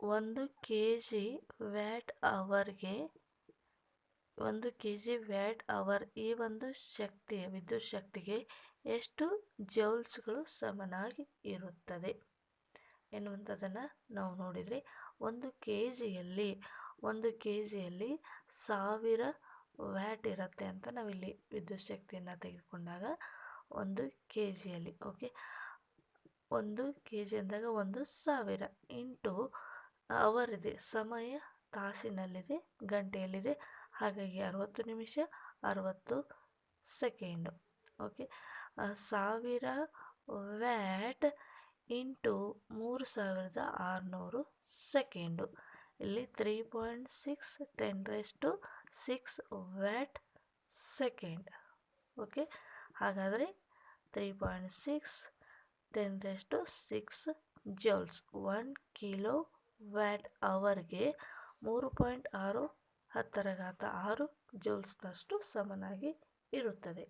ಒಂದು K G watt ಅವರ್ಗೆ 1 kg watt hour ಈ ಒಂದು ಶಕ್ತಿಯ ವಿದ್ಯುತ್ ಶಕ್ತಿಗೆ ಎಷ್ಟು ಜೌಲ್ಸ್ಗಳು ಸಮನಾಗಿ ಇರುತ್ತದೆ ಎನ್ನುವಂಥದ್ದನ್ನು ನಾವು ನೋಡಿದರೆ 1 kg ಯಲ್ಲಿ 1000 ವ್ಯಾಟ್ ಇರುತ್ತೆ ಅಂತ ನಾವಿಲ್ಲಿ ವಿದ್ಯುತ್ ಶಕ್ತಿಯನ್ನು ತೆಗೆದುಕೊಂಡಾಗ 1 kg ಓಕೆ 1 kg ಅಂದಾಗ 1000 ಇಂಟು ಅವರ್ ಇದೆ, ಸಮಯ ತಾಸಿನಲ್ಲಿದೆ, ಗಂಟೆಯಲ್ಲಿದೆ, ಹಾಗಾಗಿ 60 ನಿಮಿಷ 60 second. Okay 1000 watt into 3600 second. ಇಲ್ಲಿ 3.6 10⁶ ವ್ಯಾಟ್ ಸೆಕೆಂಡ್. ಓಕೆ ಹಾಗಾದರೆ 3.6 10⁶ ಜೌಲ್ಸ್ 1 ಕಿಲೋ ವ್ಯಾಟ್ ಅವರ್ಗೆ 3.6 10⁶ ಜೌಲ್ಸ್ನಷ್ಟು ಸಮನಾಗಿ ಇರುತ್ತದೆ.